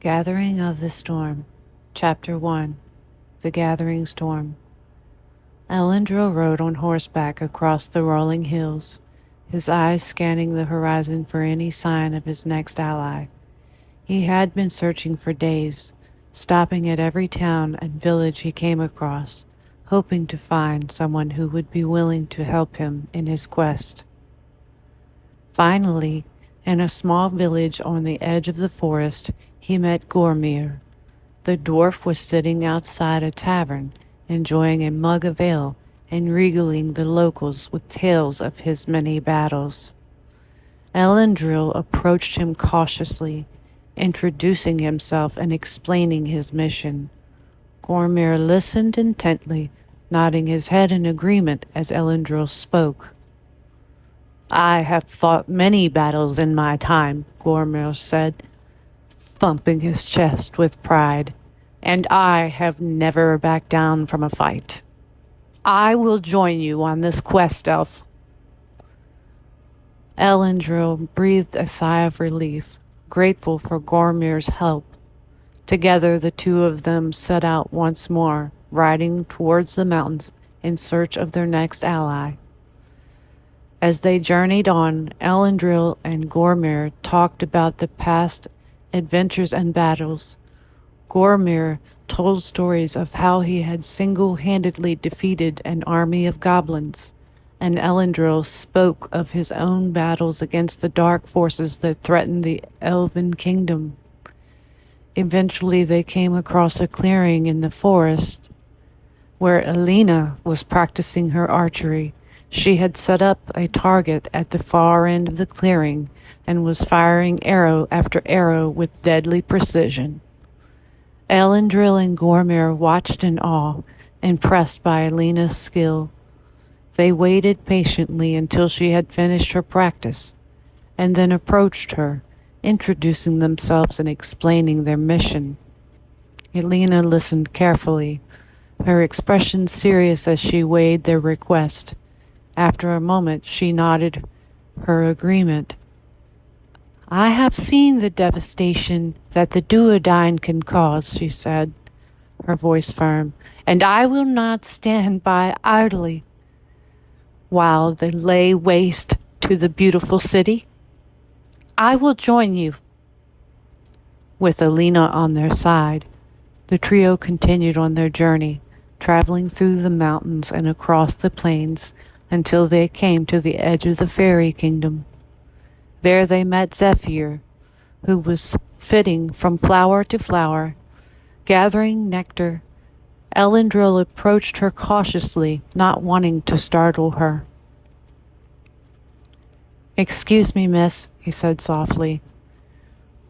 Gathering of the Storm, Chapter 1, The Gathering Storm. Elandril rode on horseback across the rolling hills, his eyes scanning the horizon for any sign of his next ally. He had been searching for days, stopping at every town and village he came across, hoping to find someone who would be willing to help him in his quest. Finally, in a small village on the edge of the forest, he met Gormir. The dwarf was sitting outside a tavern, enjoying a mug of ale and regaling the locals with tales of his many battles. Elandril approached him cautiously, introducing himself and explaining his mission. Gormir listened intently, nodding his head in agreement as Elandril spoke. "I have fought many battles in my time," Gormir said, thumping his chest with pride, "and I have never backed down from a fight. I will join you on this quest, elf." Elandril breathed a sigh of relief, grateful for Gormir's help. Together the two of them set out once more, riding towards the mountains in search of their next ally. As they journeyed on, Elandril and Gormir talked about the past adventures and battles. Gormir told stories of how he had single-handedly defeated an army of goblins, and Elandril spoke of his own battles against the dark forces that threatened the elven kingdom. Eventually they came across a clearing in the forest where Elena was practicing her archery. She had set up a target at the far end of the clearing and was firing arrow after arrow with deadly precision. Elandril and Gormir watched in awe, impressed by Elena's skill. They waited patiently until she had finished her practice, and then approached her, introducing themselves and explaining their mission. Elena listened carefully, her expression serious as she weighed their request. After a moment, she nodded her agreement. "I have seen the devastation that the duodine can cause," she said, her voice firm, "and I will not stand by idly while they lay waste to the beautiful city. I will join you." With Elena on their side, the trio continued on their journey, traveling through the mountains and across the plains until they came to the edge of the fairy kingdom. There they met Zephyr, who was flitting from flower to flower, gathering nectar. Elandril approached her cautiously, not wanting to startle her. "Excuse me, miss," he said softly.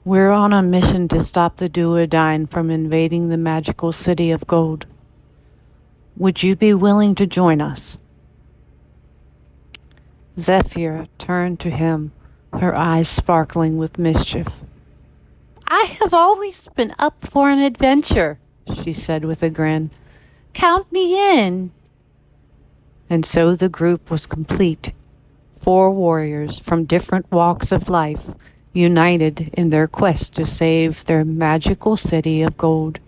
"We're on a mission to stop the duodine from invading the magical city of gold. Would you be willing to join us?" Zephyr turned to him, her eyes sparkling with mischief. "I have always been up for an adventure," she said with a grin. "Count me in." And so the group was complete. 4 warriors from different walks of life, united in their quest to save their magical city of gold.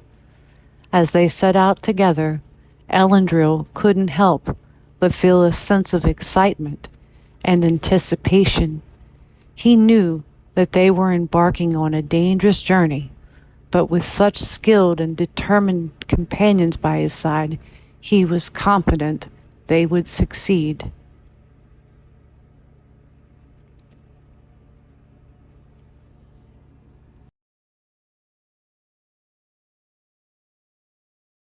As they set out together, Elandril couldn't help but feel a sense of excitement and anticipation. He knew that they were embarking on a dangerous journey, but with such skilled and determined companions by his side, he was confident they would succeed.